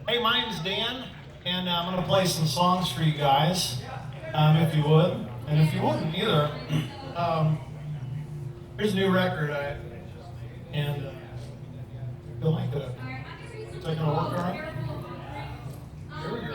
Hey, my name's Dan, and I'm going to play some songs for you guys, if you would. And if you wouldn't either, here's a new record, and feel like it. Is that going to work all right? Here we go.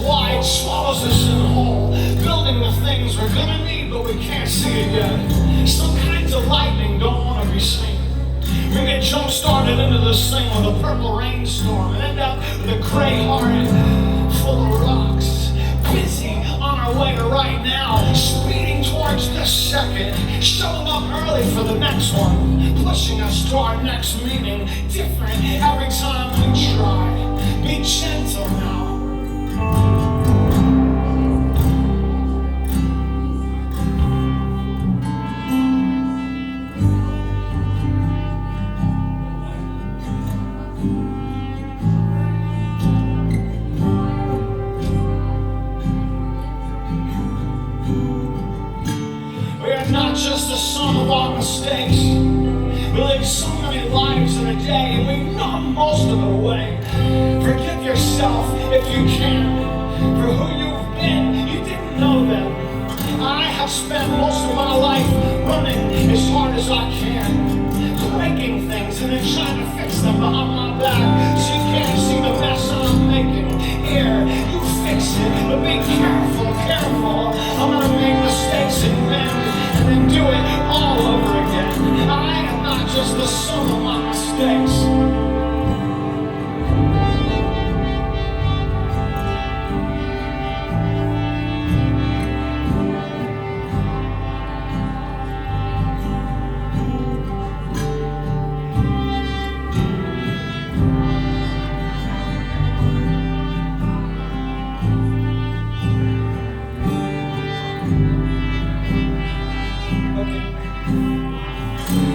Wide, swallows us in whole, building the things we're gonna need, but we can't see it yet. Some kinds of lightning don't want to be seen. We get jump started into this thing with a purple rainstorm and end up with a gray heart full of rocks. Busy on our way to right now, speeding towards this second, showing up early for the next one, pushing us to our next meaning, different every time we try. Be gentle now. Not just the sum of our mistakes. We live so many lives in a day, and we numb most of it away. Forgive yourself if you can for who you've been. You didn't know them. I have spent most of my life running as hard as I can, breaking things and then trying to fix them behind my back, so you can't see the mess I'm making. Here, you fix it, but be careful, careful. I'm gonna make mistakes and mend, and then do it all over again. I am not just the sum of my mistakes.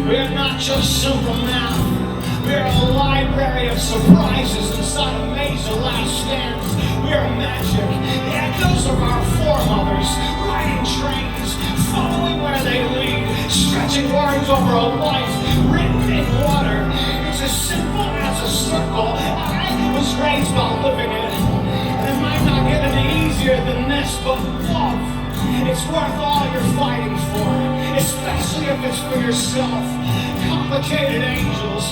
We're not just simple math. We're a library of surprises inside a maze of last stands. We're magic, the echoes of our foremothers, riding trains, following where they lead, stretching words over a life written in water. It's as simple as a circle. I was raised while living it, and it might not get any easier than this, but love, it's worth all you're fighting for, especially if it's for yourself. Complicated angels,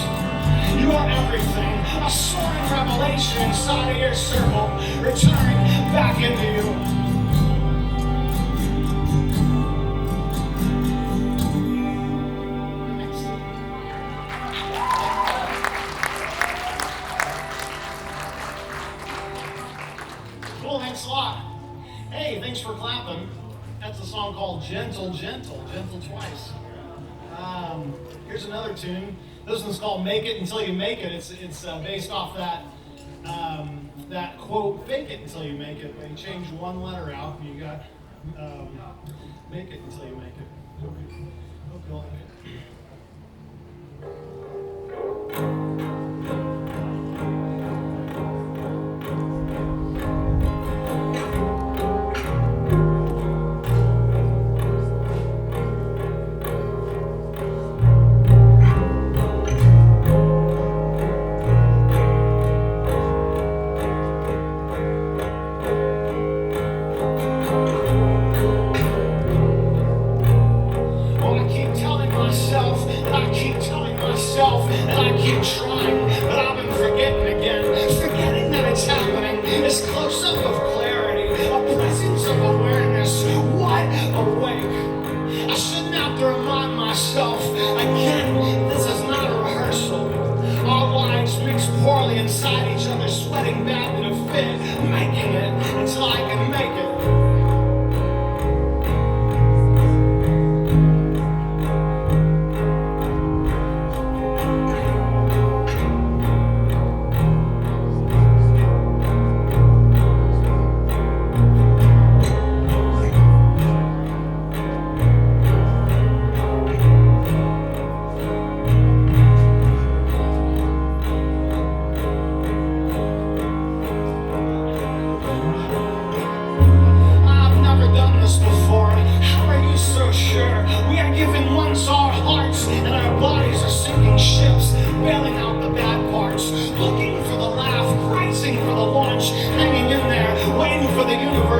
you are everything. A soaring revelation inside of your circle, returning back into you. Cool, thanks a lot. Hey, thanks for clapping. That's a song called Gentle, Gentle, Gentle twice. Here's another tune. This one's called Make It Until You Make It. It's based off that quote, fake it until you make it. But you change one letter out and you got make it until you make it. Hope you like it. I keep telling myself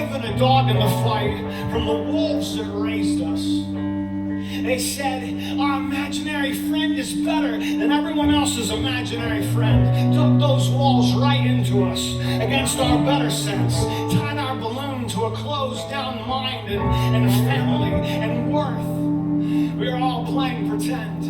given a dog in the fight from the wolves that raised us. They said our imaginary friend is better than everyone else's imaginary friend. Dug those walls right into us against our better sense. Tied our balloon to a closed down mind and family and worth. We are all playing pretend.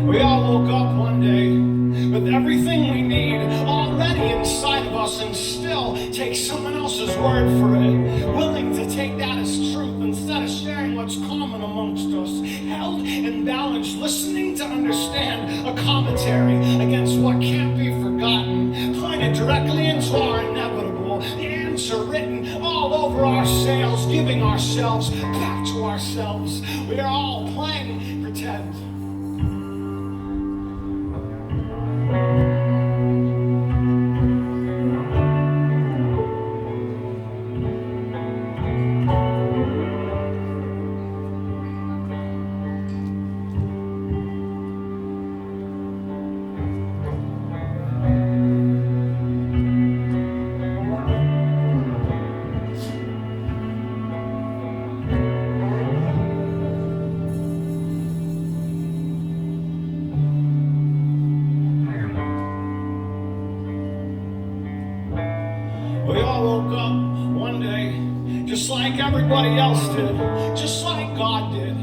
We all woke up one day with everything we need already inside of us and still take someone else's word for it, willing to take that as truth instead of sharing what's common amongst us, held in balance, listening to understand a commentary against what can't be forgotten, pointed directly into our inevitable, the answer written all over our sails, giving ourselves back to ourselves. We are all playing pretend. We all woke up one day, just like everybody else did, just like God did.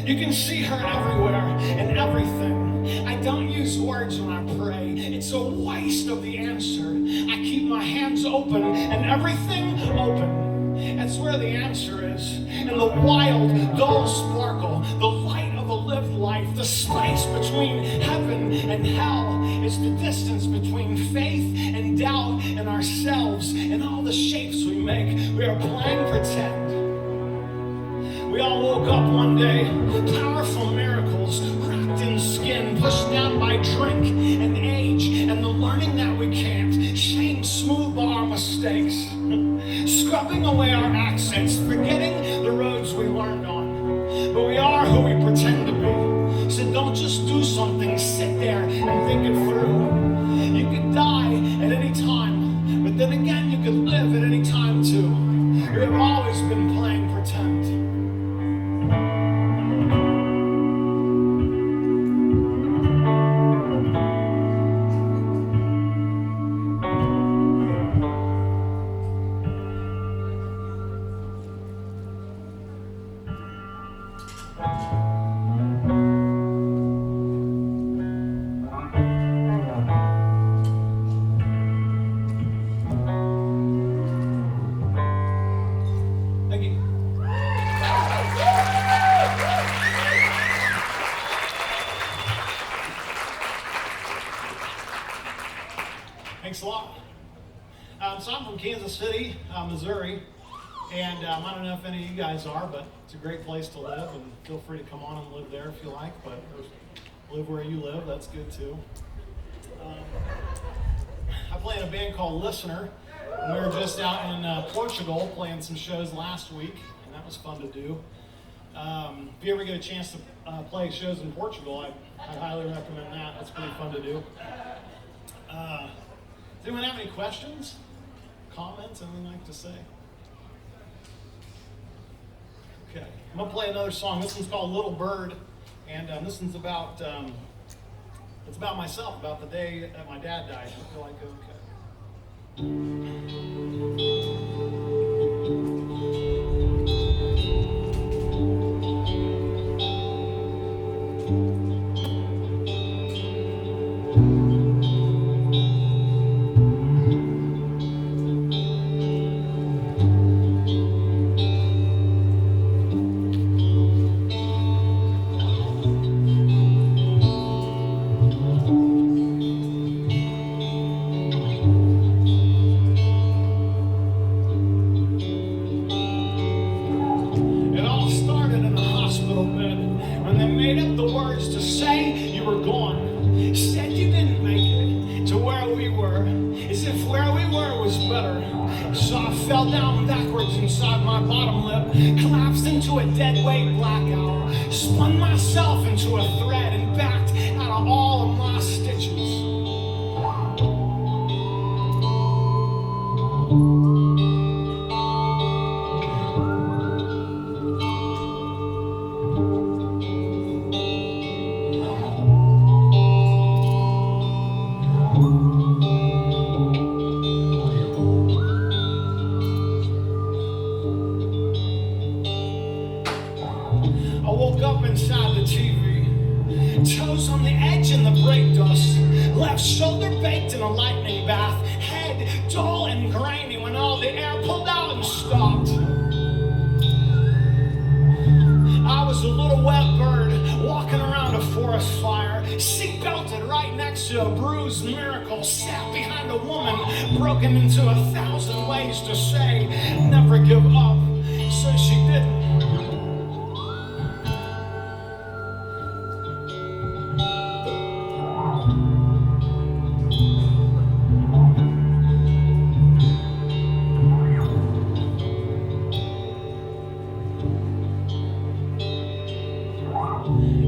You can see her everywhere and everything. I don't use words when I pray. It's a waste of the answer. I keep my hands open and everything open. That's where the answer is. In the wild, dull sparkle, the light of a lived life, the space between heaven and hell is the distance between faith and doubt and ourselves and all the shapes we make. We are playing pretend. We all woke up one day, powerful miracles, wrapped in skin, pushed down by drink and age and the learning that we can't, shame smoothed by our mistakes, scrubbing away our accents, forgetting the roads we learned on. But we are who we pretend to be. So don't just do something, sit there and think it through. You could die at any time, but then again you could live at any time too. We have always been playing pretend. Thank you. Thanks a lot. So I'm from Kansas City, Missouri, and I don't know if any of you guys are, but it's a great place to live, and feel free to come on and live there if you like, but live where you live, that's good too. I play in a band called Listener, and we were just out in Portugal playing some shows last week, and that was fun to do. If you ever get a chance to play shows in Portugal, I'd highly recommend that. That's pretty fun to do. Does anyone have any questions, comments, anything you'd like to say? Okay, I'm gonna play another song. This one's called Little Bird, and this one's about it's about myself, about the day that my dad died. I feel like okay. So I fell down backwards inside my bottom lip, collapsed into a dead weight blackout, spun myself into a thread and backed out of all of my stitches. in a lightning bath, head dull and grainy when all the air pulled out and stopped. I was a little wet bird walking around a forest fire, seat belted right next to a bruised miracle, sat behind a woman broken into 1,000 ways to say never give up, so she didn't.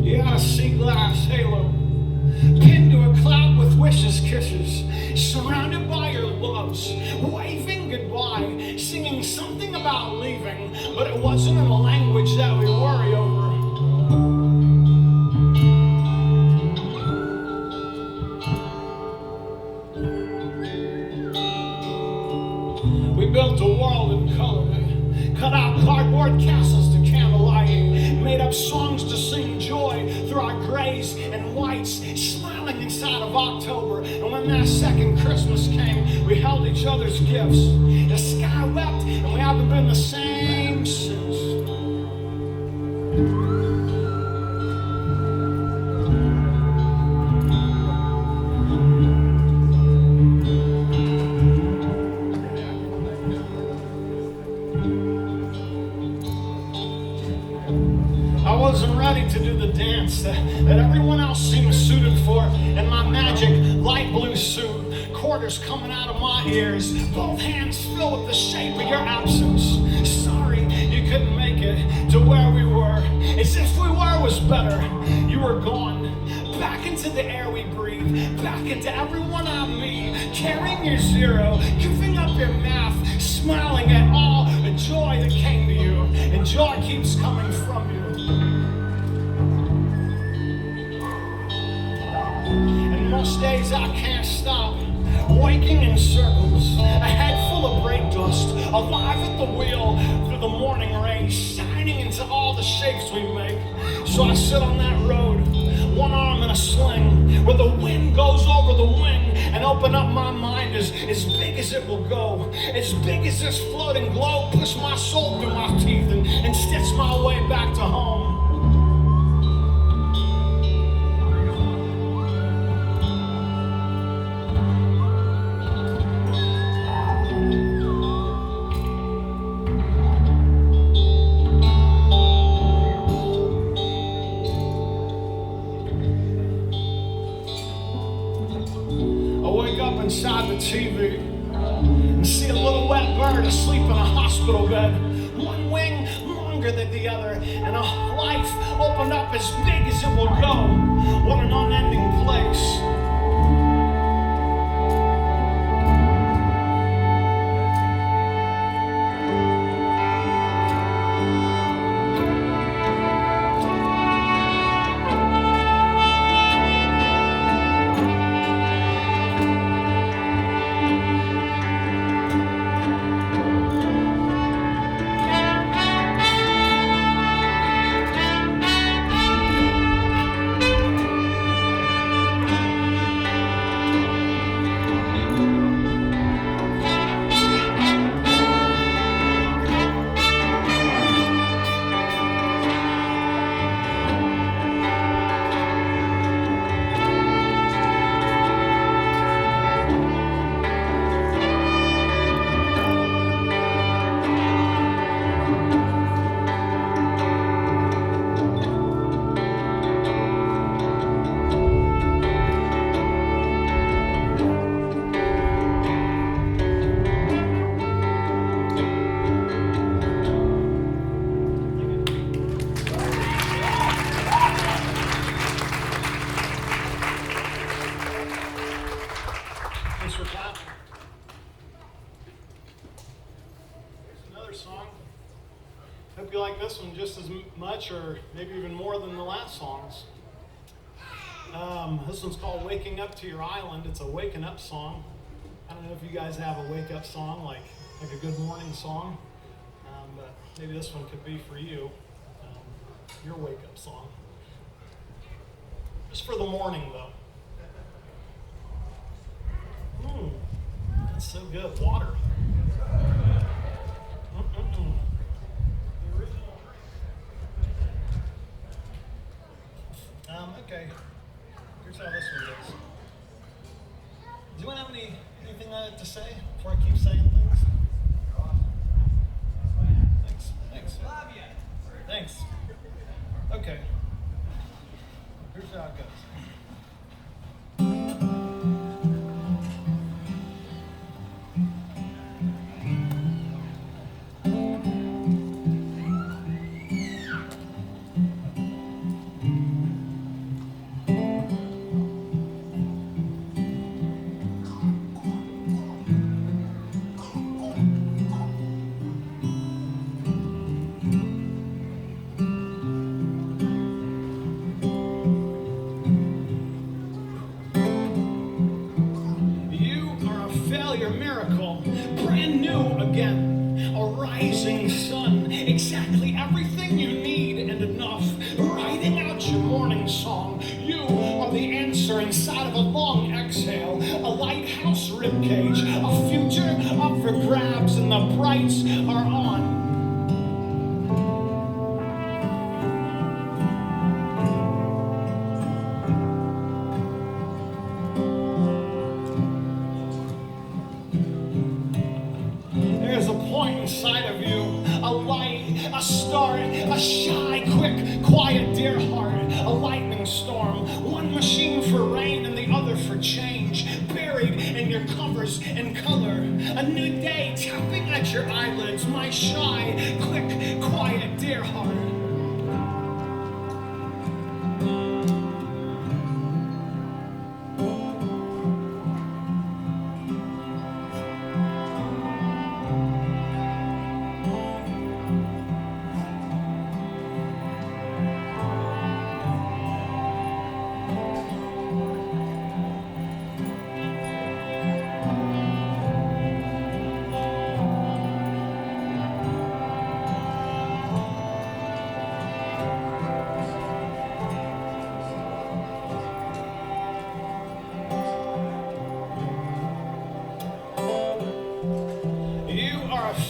You got a sea glass halo, pinned to a cloud with wishes, kisses, surrounded by your loves, waving goodbye, singing something about leaving, but it wasn't in a language that we worry over. We built a world in color, cut out cardboard castles to candlelight, made up songs to sing joy through our grays and whites, smiling inside of October. And when that second Christmas came, we held each other's gifts. The sky wept, and we haven't been the same since. I wasn't ready to do the dance that everyone else seemed suited for in my magic light blue suit, quarters coming out of my ears, both hands filled with the shape of your absence. Sorry you couldn't make it to where we were. As if we were was better. You were gone, back into the air we breathe, back into everyone I meet, carrying your zero, giving up your math, smiling at all the joy that came to you, and joy keeps coming from you. And most days I can't stop waking in circles, a head full of brake dust, alive at the wheel through the morning rain, shining into all the shapes we make. So I sit on that road, one arm in a sling, where the wind goes over the wing, and open up my mind as big as it will go, as big as this floating globe, push my soul through my teeth and stitch my way back to home. Inside the TV and see a little wet bird asleep in a hospital bed, one wing longer than the other, and a life opened up as big as it will go. What an unending place. Hope you like this one just as much or maybe even more than the last songs. This one's called Waking Up to Your Island. It's a waking up song. I don't know if you guys have a wake up song, like a good morning song, but maybe this one could be for you, your wake up song. Just for the morning though. That's so good. Water. Okay. Here's how this one goes. Does anyone have anything to say before I keep saying things? Thanks. Love you. Thanks. Okay. Here's how it goes. Miracle, brand new again, a rising sun, exactly everything you need and enough, writing out your morning song. You are the answer inside of a long exhale, a lighthouse ribcage, a future up for grabs, and the brights are on. Inside of you, a light, a star, a shy, quick, quiet, dear heart, a lightning storm, one machine for rain and the other for change, buried in your covers and color, a new day tapping at your eyelids, my shy, quick, quiet, dear heart.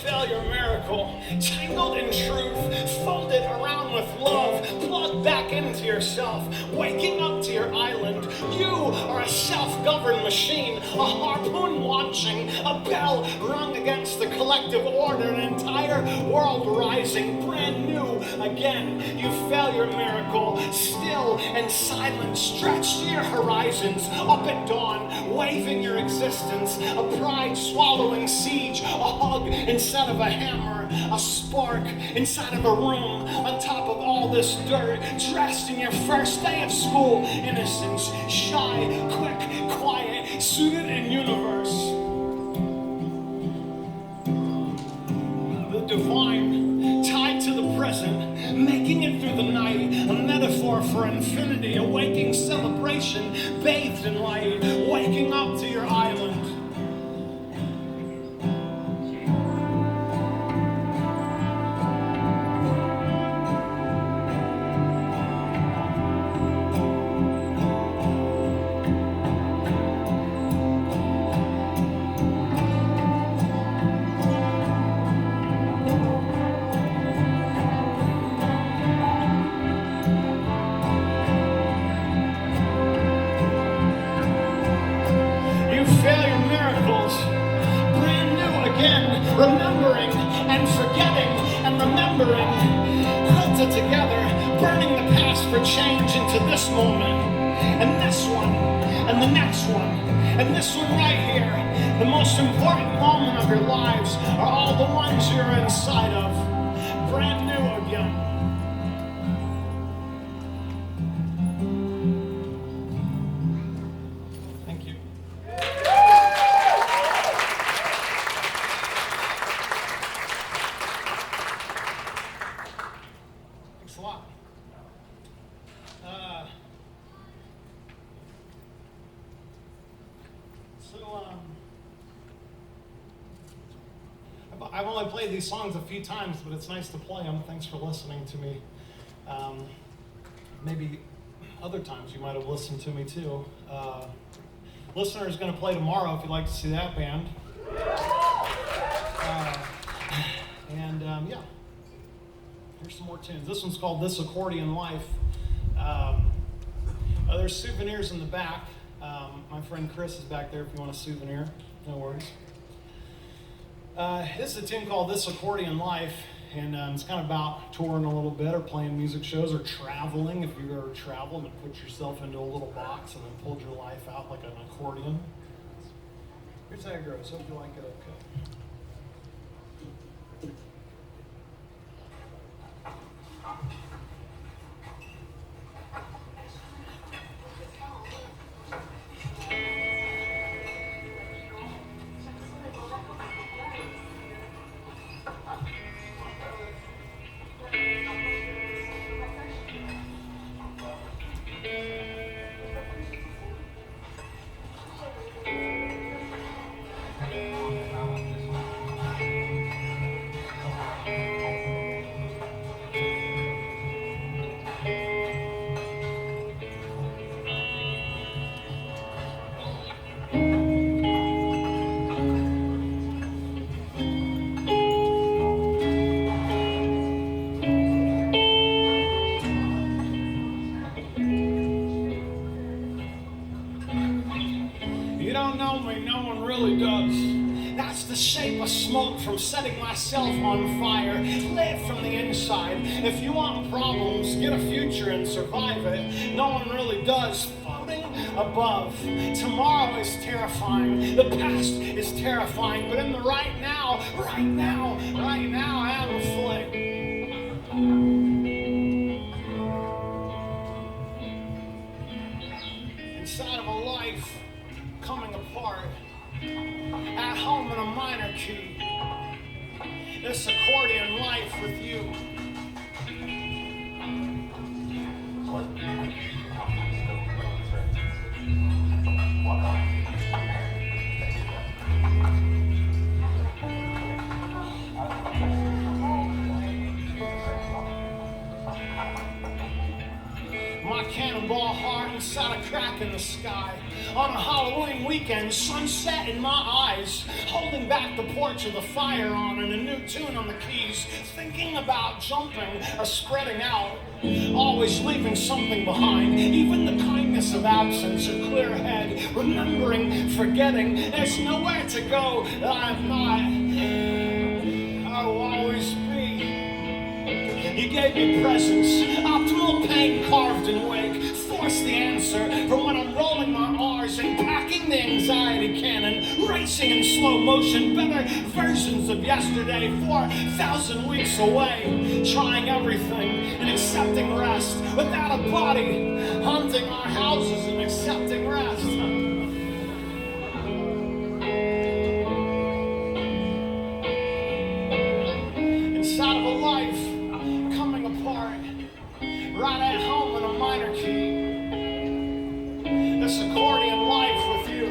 Failure miracle, tangled in truth, folded around with love, plugged back into yourself, waking up to your island. You are a self-governed machine, a harpoon launching, a bell rung against the collective order, an entire world rising, brand new again. You failure miracle, still and silent, stretched to your horizons, up at dawn, waving your existence, a pride swallowing siege, a hug instead of a hammer, a spark inside of a room, on top of all this dirt, dressed in your first day of school, innocence, shy, quick, quiet, suited in universe. The divine, tied to the present, making it through the night, a metaphor for infinity, a waking celebration, bathed in light, waking up to your island. Remembering and forgetting and remembering, quilted together, burning the past for change into this moment, and this one, and the next one, and this one right here. The most important moment of your lives are all the ones you're inside of, brand new again. I've only played these songs a few times, but it's nice to play them. Thanks for listening to me. Maybe other times you might have listened to me too. Listener is going to play tomorrow if you'd like to see that band. Yeah, here's some more tunes. This one's called This Accordion Life. There's souvenirs in the back. My friend Chris is back there if you want a souvenir. No worries. This is a tune called This Accordion Life, and it's kind of about touring a little bit or playing music shows or traveling. If you've ever traveled and put yourself into a little box and then pulled your life out like an accordion. Here's how it goes. Hope you like it okay. That's the shape of smoke from setting myself on fire. Live from the inside. If you want problems, get a future and survive it. No one really does. Floating above. Tomorrow is terrifying. The past is terrifying. But in the right now, I am a flame. Inside of a life coming apart. At home in a minor key. This accordion life with you. My cannonball heart inside a crack in the sky. On a Halloween weekend, sunset in my eyes, holding back the porch with a fire on and a new tune on the keys, thinking about jumping or spreading out, always leaving something behind, even the kindness of absence or clear head, remembering, forgetting, there's nowhere to go that I'm not. I will always be. You gave me presence, optimal pain carved in wake, force the answer from when I'm rolling my R's and packing the anxiety cannon, racing in slow motion, better versions of yesterday, 4,000 weeks away, trying everything and accepting rest, without a body, haunting our houses and accepting rest. Inside of a life coming apart, right at home in a minor key. This accordion life with you.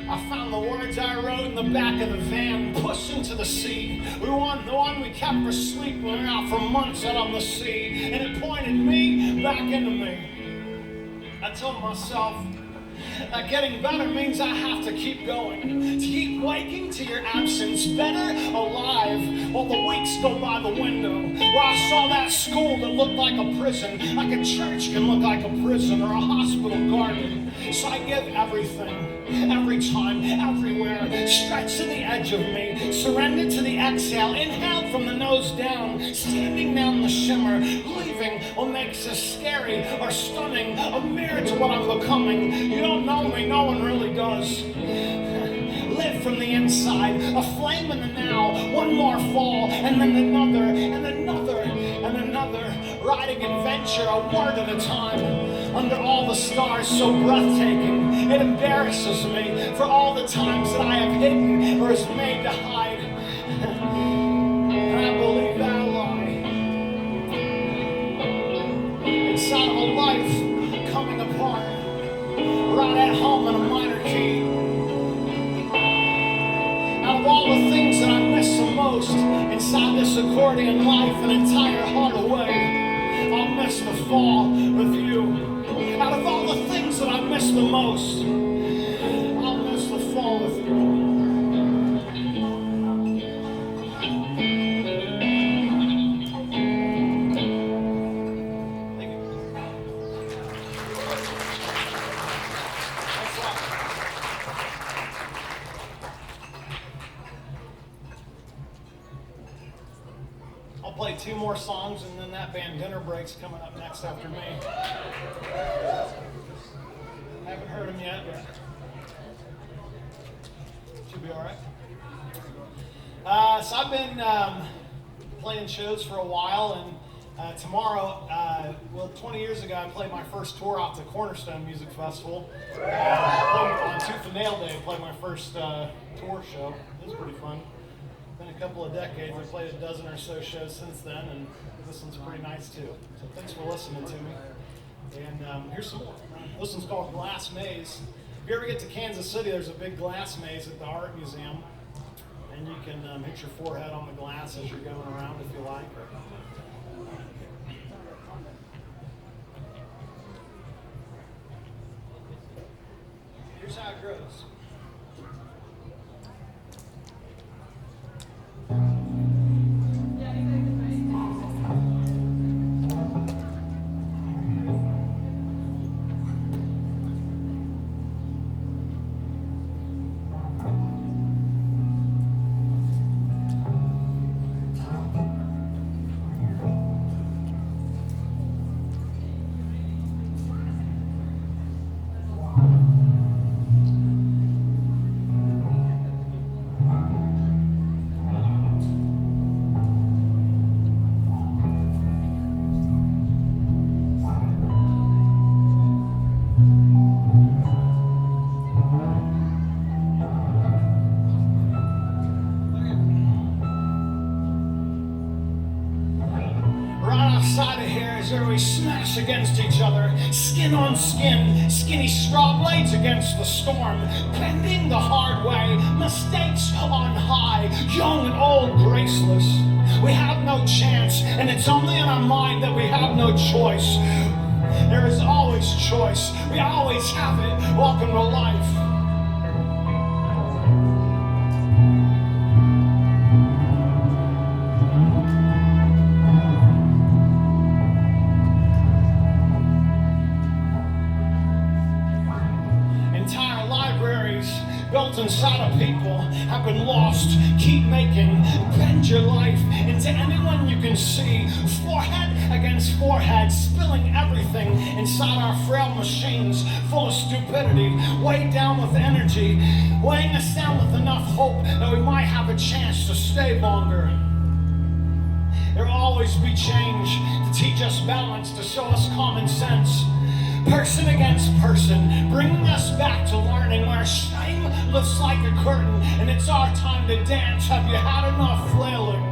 I found the words I wrote in the back of the van, pushed into the sea. The one we kept for sleep when we were out for months out on the sea. And it pointed me back into me. I told myself that getting better means I have to keep going. To keep waking to your absence, better alive, while the weeks go by the window. Where I saw that school that looked like a prison, like a church can look like a prison or a hospital garden. So I give everything, every time, everywhere, stretch to the edge of me, surrender to the exhale, inhale from the nose down, standing down the shimmer, leaving what makes us scary or stunning, a mirror to what I'm becoming. You don't know me, no one really does. Live from the inside, a flame in the now, one more fall, and then another, and another, and another, riding adventure a word at a time. Under all the stars so breathtaking, it embarrasses me for all the times that I have hidden or is made to hide. And I believe that lie. Inside of a life coming apart, right at home in a minor key. Out of all the things that I miss the most inside this accordion life, an entire heart away, I'll miss the fall with you. Out of all the things that I miss the most, I'll miss the fall with you. I'll play 2 more songs and then that band Dinner Break's coming up next after me. Haven't heard them yet, but should be all right. So I've been playing shows for a while, and tomorrow, 20 years ago, I played my first tour out to Cornerstone Music Festival. On Tooth and Nail Day, I played my first tour show. It was pretty fun. Been a couple of decades. I've played a dozen or so shows since then, and this one's pretty nice too. So thanks for listening to me. And here's some more. This one's called Glass Maze. If you ever get to Kansas City, there's a big glass maze at the Art Museum, and you can hit your forehead on the glass as you're going around if you like. Here's how it grows. Outside of here is where we smash against each other, skin on skin, skinny straw blades against the storm, bending the hard way, mistakes on high, young and old, graceless. We have no chance, and it's only in our mind that we have no choice. There is always choice. We always have it. Welcome to life. Built inside of people have been lost. Keep making, bend your life into anyone you can see, forehead against forehead, spilling everything inside our frail machines, full of stupidity, weighed down with energy, weighing us down with enough hope that we might have a chance to stay longer. There will always be change to teach us balance, to show us common sense. Person against person, bringing us back to learning where shame looks like a curtain, and it's our time to dance. Have you had enough flailing?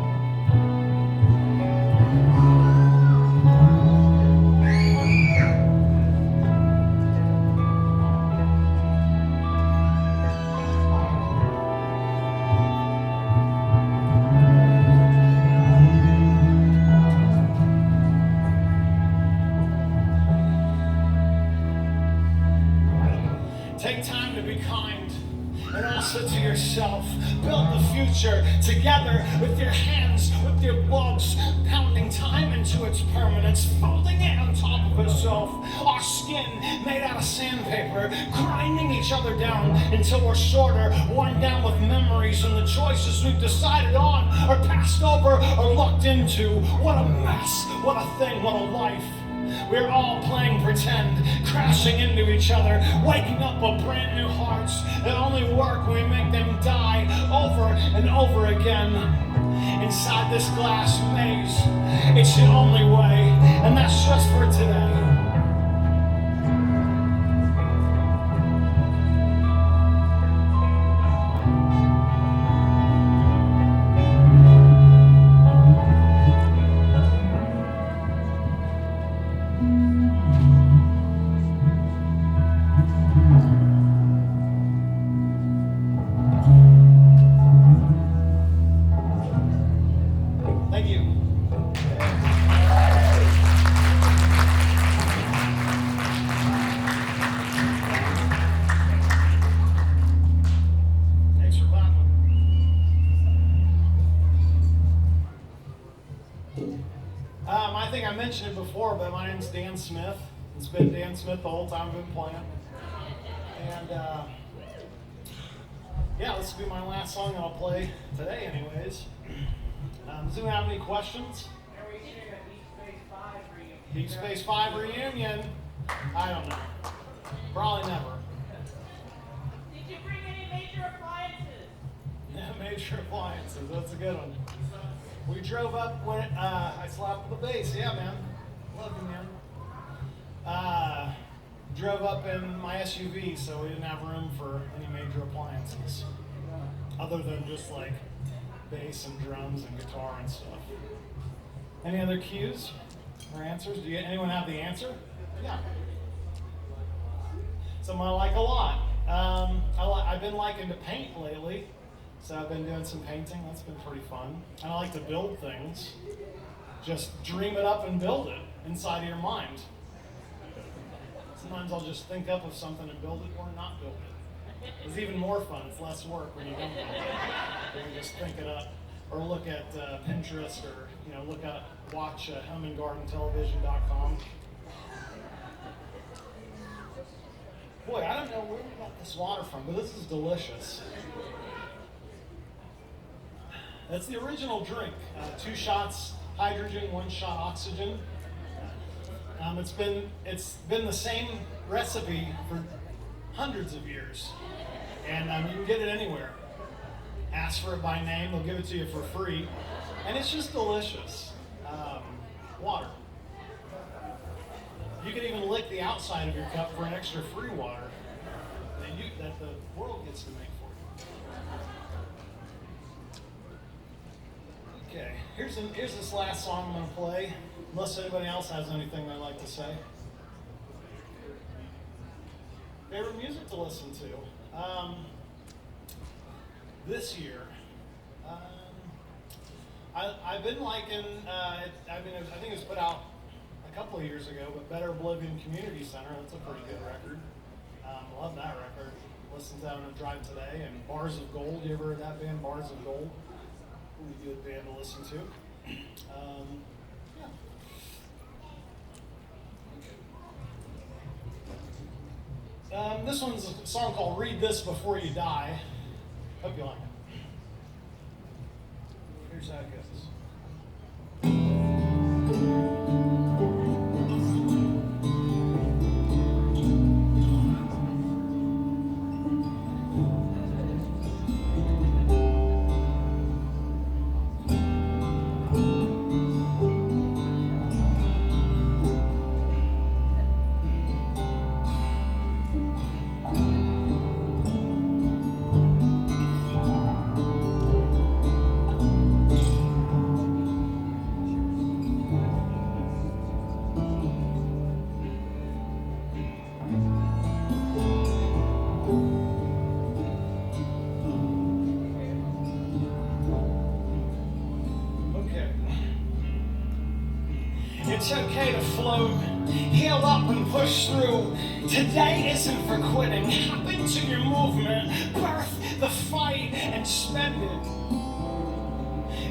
Take time to be kind, and also to yourself. Build the future together with your hands, with your gloves, pounding time into its permanence, folding it on top of itself. Our skin made out of sandpaper, grinding each other down until we're shorter, worn down with memories, and the choices we've decided on are passed over or looked into. What a mess, what a thing, what a life. We're all playing pretend, crashing into each other, waking up with brand new hearts that only work when we make them die over and over again. Inside this glass maze, it's the only way, and that's just for today. mentioned it before, but my name's Dan Smith. It's been Dan Smith the whole time I've been playing. And yeah, this will be my last song that I'll play today anyways. Does anyone have any questions? Are we doing a Deep Space 5 reunion? Deep Space 5 reunion? I don't know. Probably never. Did you bring any major appliances? Yeah, major appliances. That's a good one. We drove up when I slapped the bass. Yeah, man. Love you, man. Drove up in my SUV, so we didn't have room for any major appliances. Other than just like bass and drums and guitar and stuff. Any other cues or answers? Anyone have the answer? Yeah. Something I like a lot. I've been liking to paint lately, so I've been doing some painting. That's been pretty fun. And I like to build things. Just dream it up and build it inside of your mind. Sometimes I'll just think up of something and build it or not build it. It's even more fun. It's less work when you don't build it. You can just think it up, or look at Pinterest, or watch HomeandGardenTelevision.com. Boy, I don't know where we got this water from, but this is delicious. That's the original drink. 2 shots hydrogen, 1 shot oxygen. It's been the same recipe for hundreds of years, and you can get it anywhere. Ask for it by name; they'll give it to you for free, and it's just delicious. Water. You can even lick the outside of your cup for an extra free water that the world gets to make for you. Okay, here's this last song I'm going to play, unless anybody else has anything they'd like to say. Favorite music to listen to? This year, I've been liking, I think it was put out a couple of years ago, but Better Oblivion Community Center, that's a pretty good record. Love that record. Listened to that on a drive today. And Bars of Gold, you ever heard that band, Bars of Gold? Really good band to listen to. Yeah. Okay. This one's a song called Read This Before You Die. Hope you like it. Here's how it goes. It's okay to float, heal up and push through. Today isn't for quitting. Hop into your movement, birth the fight and spend it.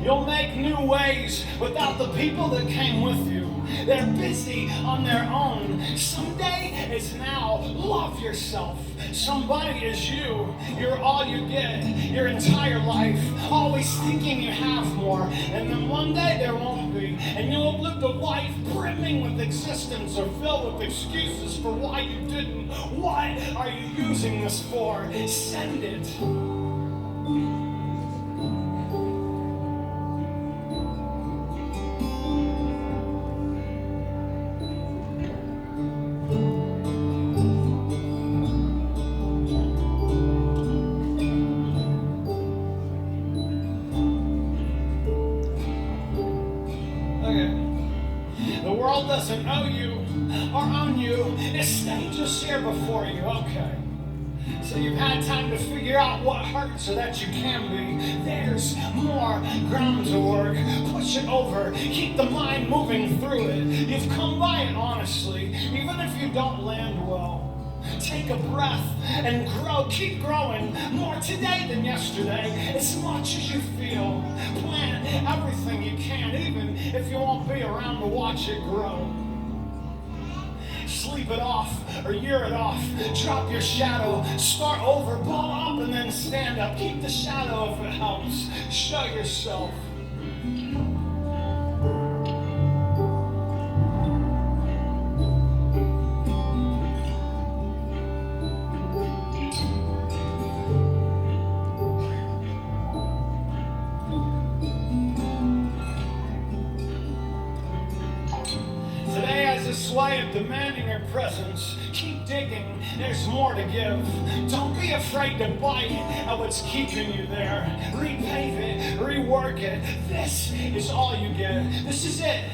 You'll make new ways without the people that came with you. They're busy on their own. Someday is now. Love yourself. Somebody is you. You're all you get your entire life. Always thinking you have more. And then one day there won't be. And you'll have lived a life brimming with existence or filled with excuses for why you didn't. What are you using this for? Send it. Doesn't owe you or own you. This stage is here before you. Okay. So you've had time to figure out what hurts so that you can be. There's more ground to work. Push it over. Keep the mind moving through it. You've come by it honestly, even if you don't land well. take a breath and grow. Keep growing more today than yesterday. As much as you feel, plan everything you can, even if you won't be around to watch it grow. Sleep it off or year it off. Drop your shadow, start over, ball up and then stand up. Keep the shadow if it helps. Show yourself. This way of demanding your presence. Keep digging, there's more to give. Don't be afraid to bite at what's keeping you there. Repave it, rework it. This is all you get. This is it.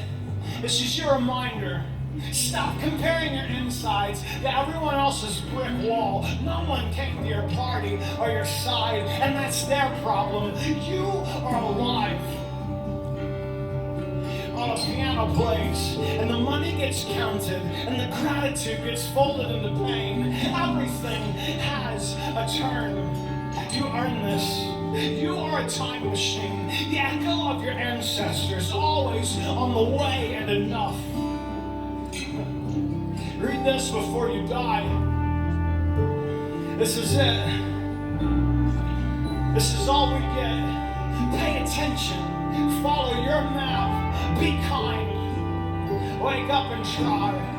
This is your reminder. Stop comparing your insides to everyone else's brick wall. No one came to your party or your side, and that's their problem. You are alive. While the piano plays and the money gets counted and the gratitude gets folded into pain, everything has a turn. You earn this. You are a time machine, the echo of your ancestors, always on the way and enough. Read this before you die. This is it. This is all we get. Pay attention. Follow your map. Be kind. Wake up and try.